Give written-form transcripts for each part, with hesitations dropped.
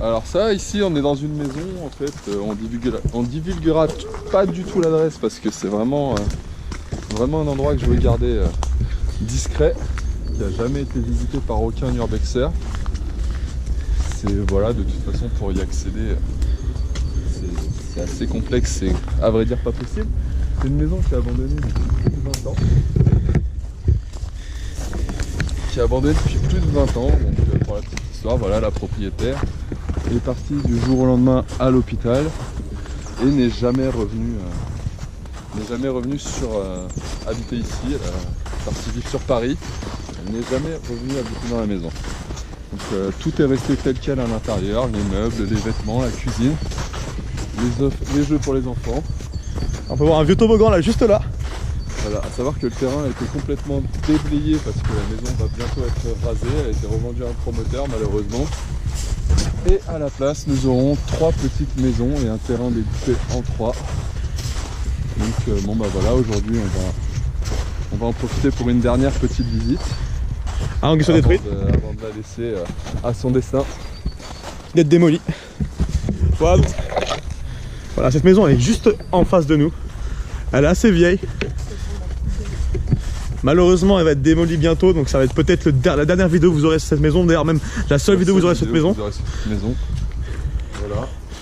Alors ça, ici, on est dans une maison, en fait, on divulguera pas du tout l'adresse parce que c'est vraiment, vraiment un endroit que je veux garder discret, qui n'a jamais été visité par aucun urbexer. C'est, voilà, de toute façon, pour y accéder, c'est assez complexe et, à vrai dire, pas possible. C'est une maison qui est abandonnée depuis plus de 20 ans. Qui est abandonnée depuis plus de 20 ans, donc pour la petite histoire, voilà, la propriétaire est partie du jour au lendemain à l'hôpital et n'est jamais revenue sur habiter ici. Elle est partie vivre sur Paris, elle n'est jamais revenue habiter dans la maison. Donc tout est resté tel quel à l'intérieur, les meubles, les vêtements, la cuisine, les jeux pour les enfants. On peut voir un vieux toboggan là, juste là. Voilà, à savoir que le terrain a été complètement déblayé parce que la maison va bientôt être rasée, elle a été revendue à un promoteur malheureusement. Et à la place, nous aurons 3 petites maisons et un terrain découpé en 3. Donc bon bah voilà, aujourd'hui on va en profiter pour une dernière petite visite. Avant qu'elle soit détruite. Avant de la laisser à son destin. D'être démolie. Voilà. Voilà, cette maison elle est juste en face de nous. Elle est assez vieille. Malheureusement elle va être démolie bientôt, donc ça va être peut-être la dernière vidéo que vous aurez sur cette maison, d'ailleurs même la seule vidéo que vous aurez sur cette maison. Voilà,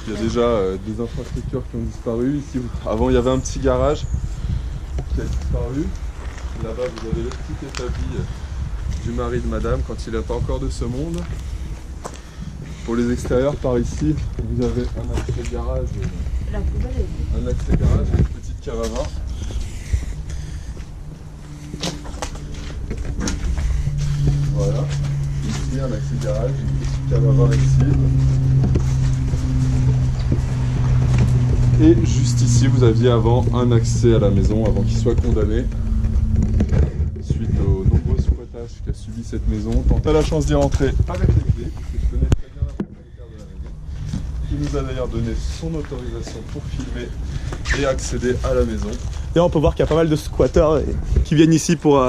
il y a déjà des infrastructures qui ont disparu. Ici, avant il y avait un petit garage qui a disparu. Là-bas vous avez le petit établi du mari de madame quand il est encore de ce monde. Pour les extérieurs, par ici, vous avez un accès garage et une petite cave à vin. Voilà, ici un accès garage, une petite cave à vin ici. Et juste ici, vous aviez avant un accès à la maison avant qu'il soit condamné. Suite aux nombreux squattages qu'a subi cette maison, tant à la chance d'y rentrer avec les clés, parce que je connais très bien la propriétaire de la maison, qui nous a d'ailleurs donné son autorisation pour filmer et accéder à la maison. D'ailleurs on peut voir qu'il y a pas mal de squatteurs qui viennent ici pour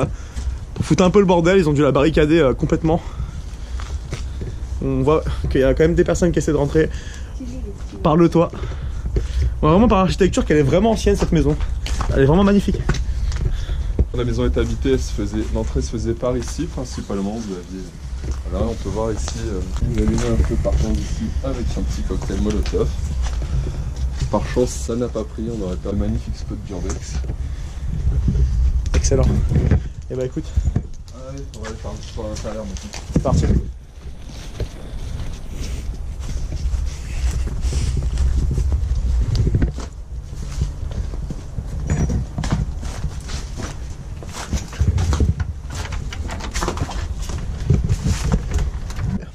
foutre un peu le bordel, ils ont dû la barricader complètement. On voit qu'il y a quand même des personnes qui essaient de rentrer par le toit. On voit vraiment par l'architecture qu'elle est vraiment ancienne cette maison. Elle est vraiment magnifique. La maison est habitée, l'entrée se faisait par ici principalement. Vous aviez, voilà, on peut voir ici, vous allumez un peu partant d'ici avec un petit cocktail Molotov. Par chance ça n'a pas pris, on aurait pas un magnifique spot d'urbex. Excellent. Et bah écoute. Allez, on va aller faire un petit tour à l'intérieur maintenant. C'est parti.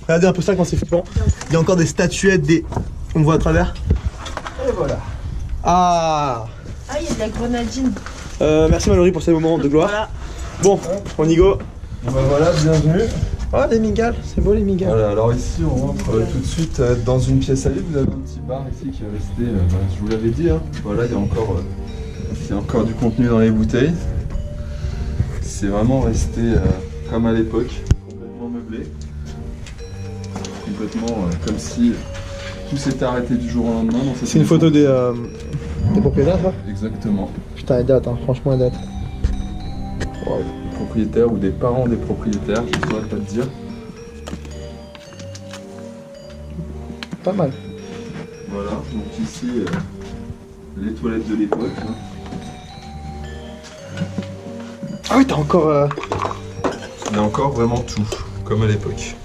Regardez un peu ça quand c'est flippant. Il y a encore des statuettes, on voit à travers. Et voilà. Ah, il y a de la grenadine. merci Mallory pour ces moments de gloire. Voilà. Bon, on y go. Bon bah voilà, bienvenue. Ah, les mingales, c'est beau les mingales. Voilà, alors ici on rentre tout de suite dans une pièce à vide. Vous avez un petit bar ici qui est resté, je vous l'avais dit, hein. Voilà, il y a encore du contenu dans les bouteilles. C'est vraiment resté comme à l'époque, complètement meublé. Complètement comme si tout s'était arrêté du jour au lendemain. C'est une photo des propriétaires, ça? Exactement. Putain, elle date, hein. Franchement, elle date. Wow. Des propriétaires ou des parents des propriétaires, je ne saurais pas te dire. Pas mal. Voilà, donc ici, les toilettes de l'époque. Hein. Ah oui, t'as encore... Il y a encore vraiment tout, comme à l'époque.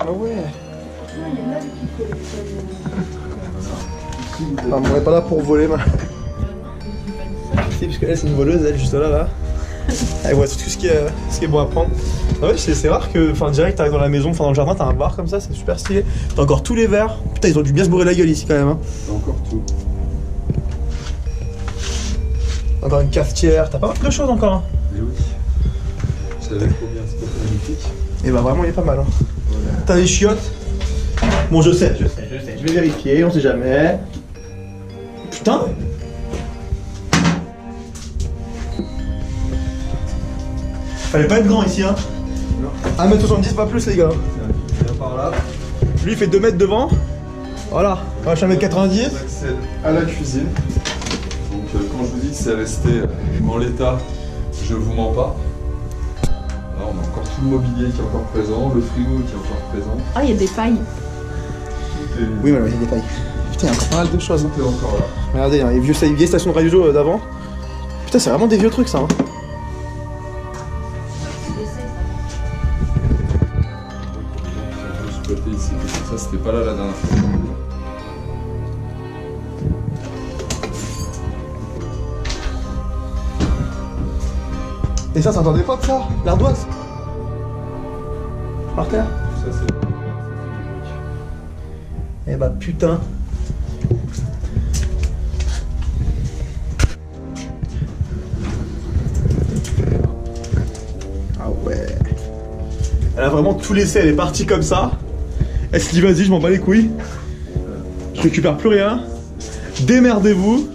Ah ouais. Ah, on n'est pas là pour voler, ma. Si, parce qu'elle c'est une voleuse, elle juste là. Elle voit tout ce qui est bon à prendre. Ah ouais, c'est rare que, enfin, direct t'arrives dans la maison, enfin dans le jardin, t'as un bar comme ça, c'est super stylé. T'as encore tous les verres. Putain, ils ont dû bien se bourrer la gueule ici quand même. Hein. T'as encore tout. Encore une cafetière, t'as pas mal de choses encore. Hein. Et oui. Je savais trop bien, c'est pas magnifique. Et bah vraiment, il est pas mal. Hein. Voilà. T'as des chiottes. Bon, je sais. Je vais vérifier, on sait jamais. Putain. Fallait pas être grand ici, hein. 1m70, pas plus, les gars. Tiens, par là. Lui, il fait 2 mètres devant. Voilà. Moi, je suis 1m90. On accède à la cuisine. Donc, quand je vous dis que c'est resté en l'état, je vous mens pas. Là, on a encore tout le mobilier qui est encore présent, le frigo qui est encore présent. Ah, il y a des pailles. Tout est, Oui, mais il y a des pailles. Putain, il y a encore pas mal de choses. tout est encore là. Regardez, il y a les vieilles stations de radio d'avant. Putain, c'est vraiment des vieux trucs, ça. Hein. On peut squatter ici, parce que ça, c'était pas là la dernière fois. Et ça t'entendait pas de ça? L'ardoise? Par terre? Ça, c'est Eh bah putain. Ah ouais. Elle a vraiment tout laissé, elle est partie comme ça. Elle se dit vas-y, je m'en bats les couilles. Je récupère plus rien. Démerdez-vous.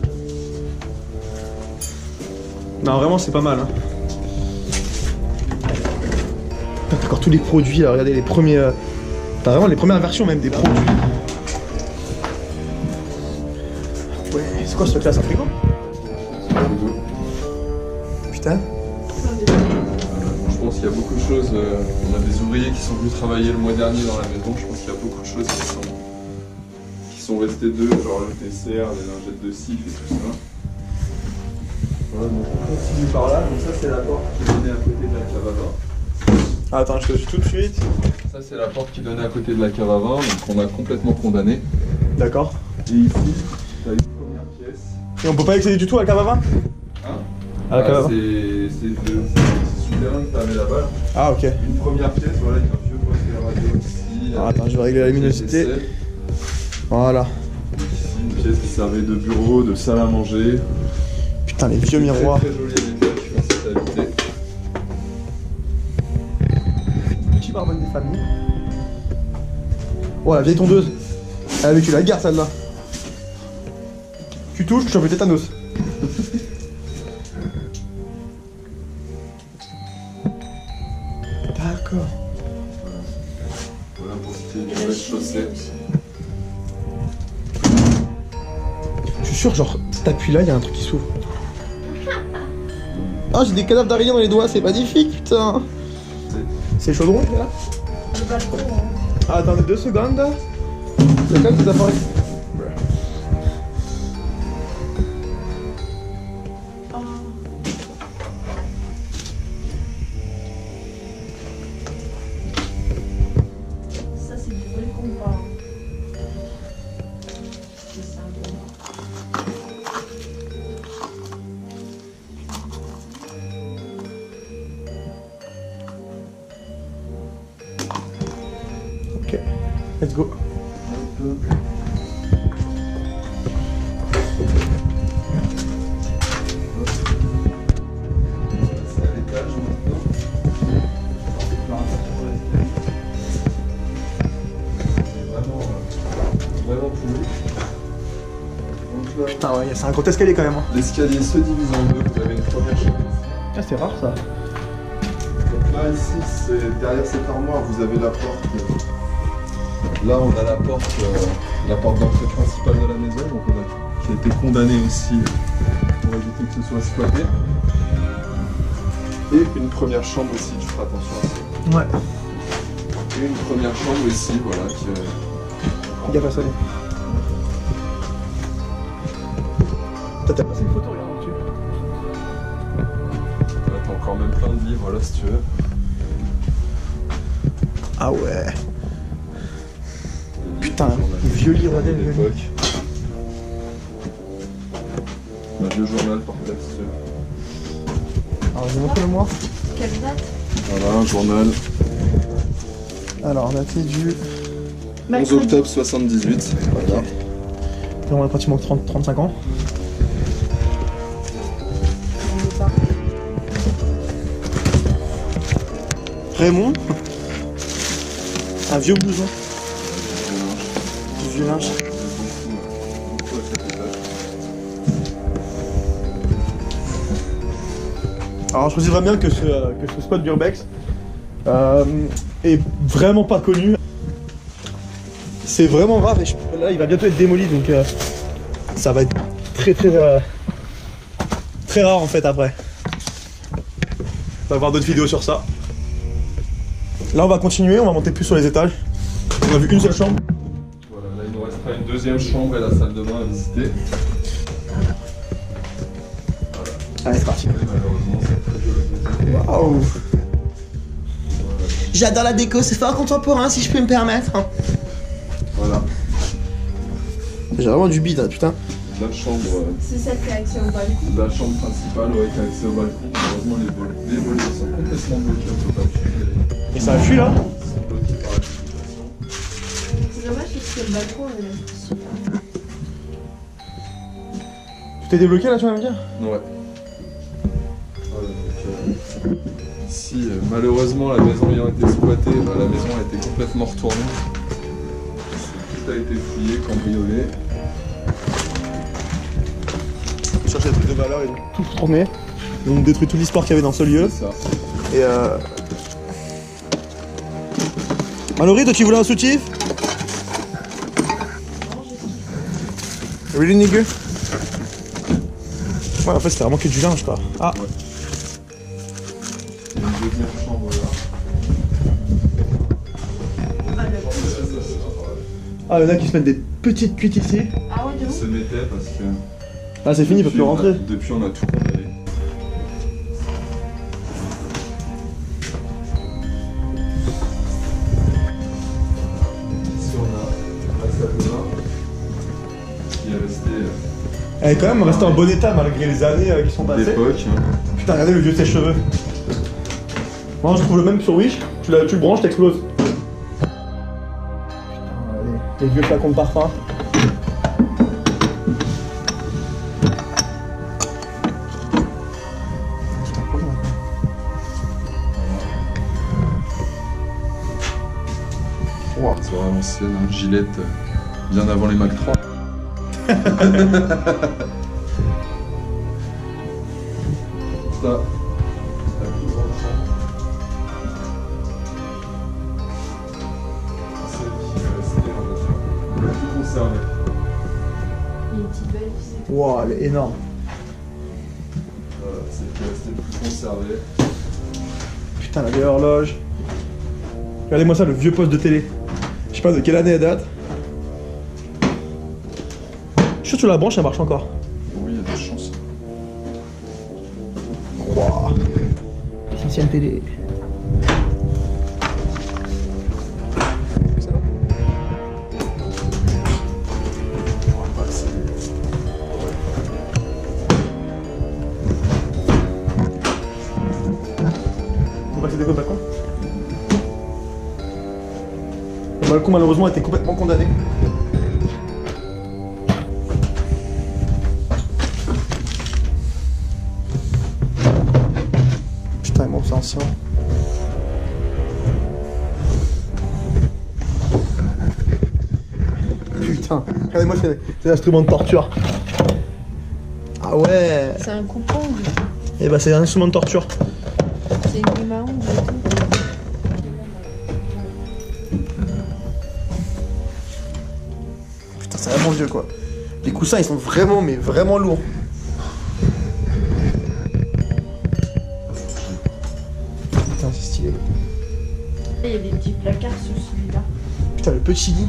Non, vraiment, c'est pas mal. Hein. T'as encore tous les produits là, regardez les premiers. T'as vraiment les premières versions même des produits. Ouais, c'est quoi ce truc là, c'est un frigo? Putain. Je pense qu'il y a beaucoup de choses. On a des ouvriers qui sont venus travailler le mois dernier dans la maison. Je pense qu'il y a beaucoup de choses qui sont restées d'eux, genre le TCR, les lingettes de cif et tout ça. Voilà, donc on continue par là. Donc ça, c'est la porte qui donnait à côté de la cave à vin. Ah, attends, je te suis tout de suite. Ça, c'est la porte qui donnait à côté de la cave à vin, donc on a complètement condamné. D'accord. Et ici, tu as une première pièce. Et on peut pas accéder du tout à la cave à vin? Hein À la cave à vin. C'est souterrain que tu avais là-bas. Ah, ok. Une première pièce, voilà, avec un vieux poste de radio ici. Ah, attends, je vais régler la luminosité. Voilà. Ici, une pièce qui servait de bureau, de salle à manger. Putain, les vieux miroirs. Très joli à l'époque, je pense que t'as habité. Petit barbecue des familles. Oh, la vieille tondeuse. Elle a vécu la guerre, celle-là. Tu touches, tu chopes le tétanos. D'accord. Voilà pour ce qui est du rez-de-chaussée. Je suis sûr, genre, si t'appuies là, il y a un truc qui s'ouvre. Ah, j'ai des cadavres d'araignées dans les doigts, c'est magnifique, putain. C'est le chaudron, là? Le balcon. Hein. Ah, attendez 2 secondes. Il y a quand même des appareils. Ça, c'est du vrai compas. C'est ça. Ok, let's go. C'est à l'étage maintenant. Vraiment pourri. Donc là, Putain, ouais, c'est un gros escalier quand même. Hein. l'escalier se divise en deux. Vous avez une première chambre. Ah, c'est rare ça. Donc là, ici, c'est derrière cette armoire, vous avez la porte. Là, on a la porte d'entrée principale de la maison, donc qui a été condamnée aussi pour éviter que ce soit squatté. Et une première chambre aussi, tu feras attention à ça. Ouais. Et une première chambre ici, voilà, qui Il y a pas ça. T'as passé une photo, regarde dessus. là, t'as encore même plein de livres là si tu veux. Ah ouais. Putain, vieux livre de d'elle, vieux livre. l'époque. Un vieux journal par là si tu veux. Alors, je vais montrer le moi. Quelle date? Voilà, un journal. Alors, daté du. 11 Mercredi. octobre 78. Voilà. On a pratiquement 35 ans. On veut pas. Raymond. Un vieux blouson. Du vieux linge. Beaucoup à cet étage. Alors je préciserais bien que ce spot d'Urbex est vraiment pas connu. C'est vraiment rare et là il va bientôt être démoli donc ça va être très rare en fait après. On va voir d'autres vidéos sur ça. Là on va continuer, on va monter plus sur les étages. On a vu une seule chambre. Voilà, là il nous restera une deuxième chambre et la salle de bain à visiter. Allez c'est parti. Malheureusement c'est très joli. Waouh. J'adore la déco, c'est fort contemporain si je peux me permettre. Voilà. J'ai vraiment du bide, hein, putain. La chambre, C'est celle qui a accès au balcon. la chambre principale, ouais, qui a accès au balcon. Malheureusement les volets sont complètement bloqués, on peut pas fuir. Et ça fuit là? Ils sont bloqués par la circulation. C'est dommage parce que le balcon est super. Tout est débloqué là, tu vas me dire? Ouais. Voilà, donc, ici, malheureusement, la maison ayant été squattée, bah, la maison a été complètement retournée. Tout a été fouillé, cambriolé. Ils cherchaient des trucs de valeur, ils ont tout retourné. Ils ont détruit toute l'histoire qu'il y avait dans ce lieu. C'est ça. Et Mallory, toi tu voulais un soutif? Really nigga? Ouais, en fait c'était vraiment que du linge quoi. Ah! Ouais. Il y a une deuxième chambre là. Ah, il y en a qui se mettent des petites cuites ici. Ah ouais, de On ouf. se mettait parce que. Ah, c'est fini, il peut plus rentrer. Depuis, on a tout condamné. Ici, on a la salle de bain qui est restée Elle est quand même restée en bon état malgré les années qui sont passées. d'époque. Hein. Putain, regardez le vieux sèche-cheveux. Moi, je trouve le même sur Wish. Tu le branches, t'exploses. Putain, les vieux flacons de parfum. Wow. C'est vraiment l'ancienne, hein. Gillette, bien avant les Mac 3. Ça, la plus grande chambre. Celle qui est restée, on va dire, le plus conservée. Il y a une petite belle, c'est tout. Wow, elle est énorme. Voilà, celle qui est restée le plus conservée. Putain, la vieille horloge. Regardez-moi ça, le vieux poste de télé. Je sais pas de quelle année elle date. Je suis sûr que sur la branche, elle marche encore. Oui, il y a des chances. Wow. Ancienne télé. On va passer des balcon. Le balcon malheureusement a été complètement condamné. Putain, bon, c'est ancien. Putain, regardez-moi ces instruments de torture. Ah ouais. C'est un coupe-ongle. Et bah c'est un instrument de torture. C'est une lime à ongles et tout. Putain, c'est vraiment vieux quoi. Les coussins ils sont vraiment mais vraiment lourds. Putain, c'est stylé. Il y a des petits placards sur celui-là. Putain, le petit lit.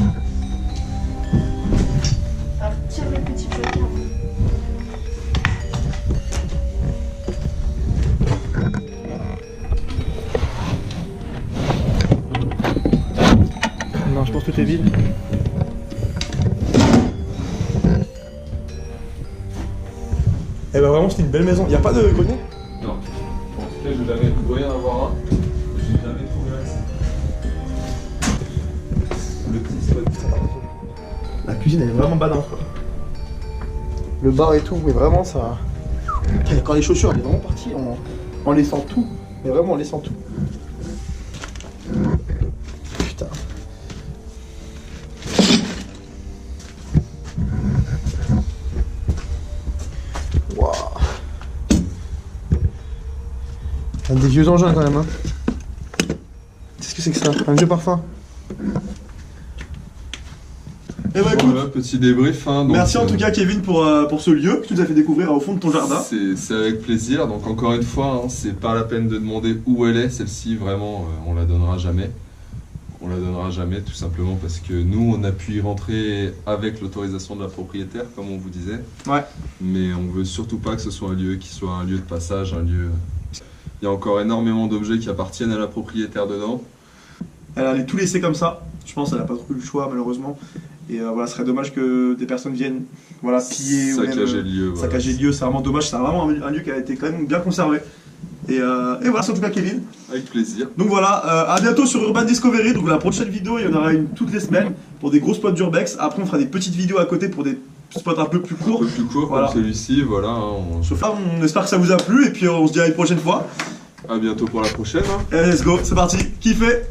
Alors tire les petits placards. Non, je pense que tout est vide. Eh bah vraiment, c'était une belle maison. Y a pas de grenier? Non. En tout cas, je jamais rien avoir un. J'ai jamais trouvé un. Le petit spot. La cuisine elle est vraiment badante quoi. Le bar et tout, mais vraiment ça. Putain, quand les chaussures elle est vraiment partie en laissant tout. Mais vraiment en laissant tout. Putain. Waouh. Des vieux engins quand même. Hein. Qu'est-ce que c'est que ça? Un vieux parfum. Et bah écoute, Voilà, petit débrief. Hein, donc, merci en tout cas Kevin pour ce lieu que tu nous as fait découvrir au fond de ton jardin. C'est avec plaisir. Donc encore une fois, hein, c'est pas la peine de demander où elle est. Celle-ci, vraiment, on la donnera jamais. On la donnera jamais, tout simplement parce que nous, on a pu y rentrer avec l'autorisation de la propriétaire, comme on vous disait. Ouais. Mais on veut surtout pas que ce soit un lieu qui soit un lieu de passage, un lieu. Il y a encore énormément d'objets qui appartiennent à la propriétaire dedans. Elle allait tout laisser comme ça. Je pense qu'elle n'a pas trop eu le choix malheureusement. Et voilà, ce serait dommage que des personnes viennent voilà, piller Saccager ou le lieu. même saccager le lieu. C'est vraiment dommage. C'est vraiment un lieu qui a été quand même bien conservé. Et voilà, c'est en tout cas Kevin. Avec plaisir. Donc voilà, à bientôt sur Urban Discovery. Donc la prochaine vidéo, il y en aura une toutes les semaines pour des gros spots d'urbex. Après, on fera des petites vidéos à côté pour des spots un peu plus courts. Un peu plus court Voilà. comme celui-ci, voilà. Hein, Sauf là, on espère que ça vous a plu et puis on se dit à une prochaine fois. À bientôt pour la prochaine. Hein. Et let's go, c'est parti, kiffez!